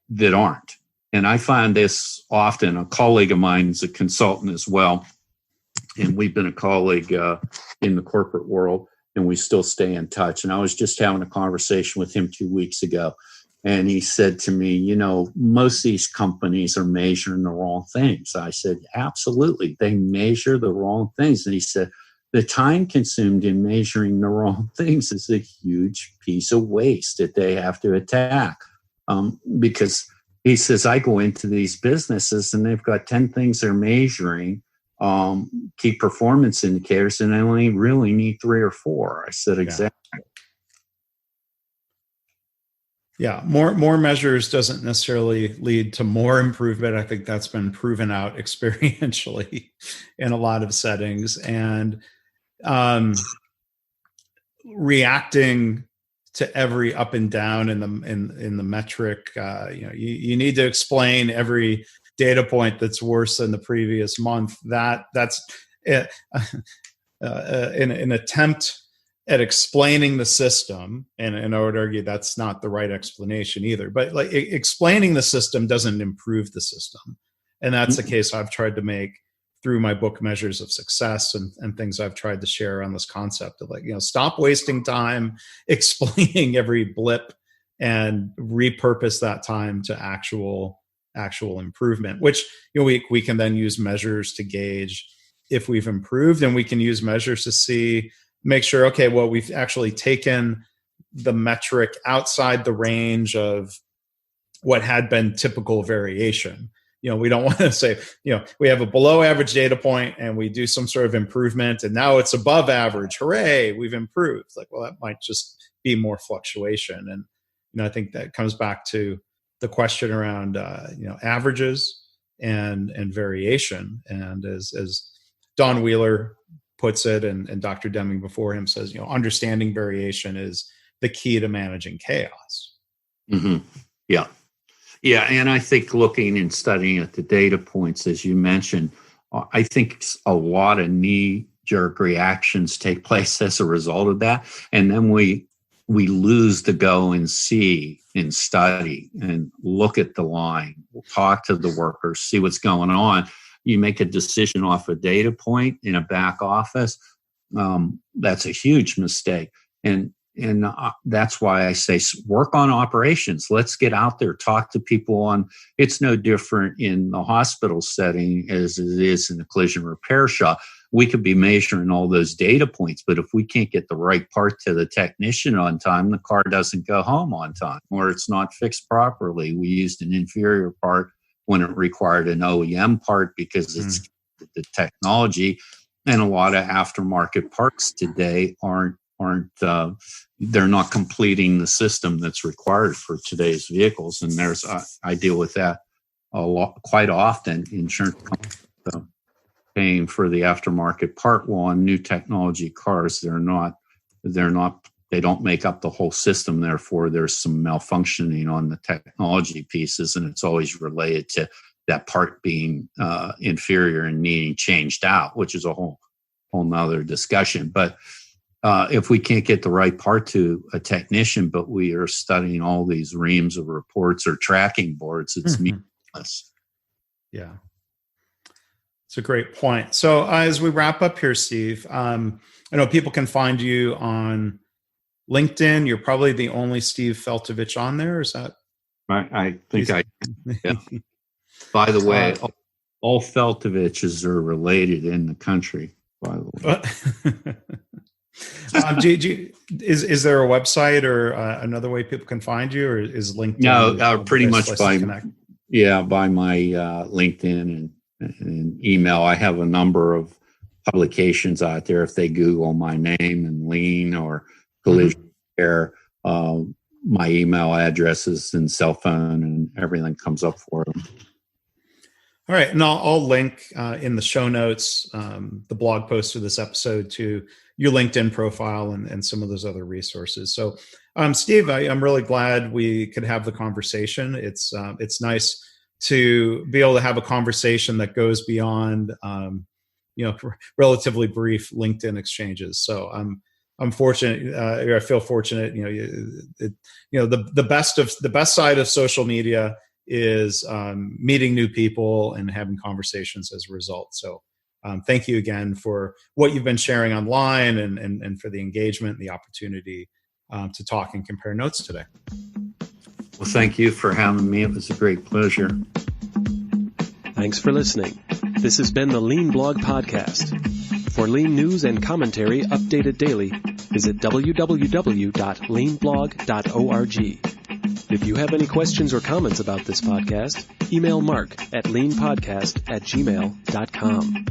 that aren't. And I find this often. A colleague of mine is a consultant as well, and we've been a colleague in the corporate world, and we still stay in touch. And I was just having a conversation with him 2 weeks ago, and he said to me, most of these companies are measuring the wrong things. I said, absolutely, they measure the wrong things. And he said, the time consumed in measuring the wrong things is a huge piece of waste that they have to attack. Because he says, I go into these businesses and they've got 10 things they're measuring, key performance indicators, and I only really need 3 or 4. I said, exactly. Yeah, more measures doesn't necessarily lead to more improvement. I think that's been proven out experientially in a lot of settings. And reacting to every up and down in the metric, you need to explain every data point that's worse than the previous month. That's an attempt at explaining the system, and I would argue that's not the right explanation either. But like explaining the system doesn't improve the system, and that's the case I've tried to make through my book Measures of Success and things I've tried to share on this concept of stop wasting time explaining every blip and repurpose that time to actual improvement, which we can then use measures to gauge if we've improved, and we can use measures to make sure, okay, well, we've actually taken the metric outside the range of what had been typical variation. We don't want to say, we have a below average data point and we do some sort of improvement and now it's above average. Hooray, we've improved. Like, well, that might just be more fluctuation. I think that comes back to the question around, averages and variation. And as Don Wheeler puts it, and Dr. Deming before him says, understanding variation is the key to managing chaos. Mm-hmm. Yeah. Yeah. And I think looking and studying at the data points, as you mentioned, I think a lot of knee-jerk reactions take place as a result of that. And then we lose the go and see and study and look at the line, talk to the workers, see what's going on. You make a decision off a data point in a back office. That's a huge mistake. And that's why I say work on operations. Let's get out there, talk to people it's no different in the hospital setting as it is in the collision repair shop. We could be measuring all those data points, but if we can't get the right part to the technician on time, the car doesn't go home on time, or it's not fixed properly. We used an inferior part when it required an OEM part because it's the technology. And a lot of aftermarket parts today they're not completing the system that's required for today's vehicles. And I deal with that a lot, quite often. Insurance companies paying for the aftermarket part. Well, on new technology cars, they don't make up the whole system. Therefore, there's some malfunctioning on the technology pieces, and it's always related to that part being inferior and needing changed out, which is a whole nother discussion. But if we can't get the right part to a technician, but we are studying all these reams of reports or tracking boards, it's meaningless. Yeah. It's a great point. So as we wrap up here, Steve, I know people can find you on LinkedIn. You're probably the only Steve Feltovich on there. Is that? I think yeah. By the way, all Feltoviches are related in the country, by the way. Is there a website or another way people can find you, or is LinkedIn? No, pretty much by my LinkedIn and email. I have a number of publications out there. If they Google my name and lean or collision repair, my email addresses and cell phone and everything comes up for them. All right. And I'll link in the show notes, the blog post for this episode, to your LinkedIn profile and some of those other resources. So, Steve, I'm really glad we could have the conversation. It's nice to be able to have a conversation that goes beyond, relatively brief LinkedIn exchanges. So I'm fortunate. I feel fortunate. The best side of social media is meeting new people and having conversations as a result. So thank you again for what you've been sharing online and for the engagement and the opportunity to talk and compare notes today. Well, thank you for having me. It was a great pleasure. Thanks for listening. This has been the Lean Blog Podcast. For Lean news and commentary updated daily, visit www.leanblog.org. If you have any questions or comments about this podcast, email Mark at leanpodcast@gmail.com.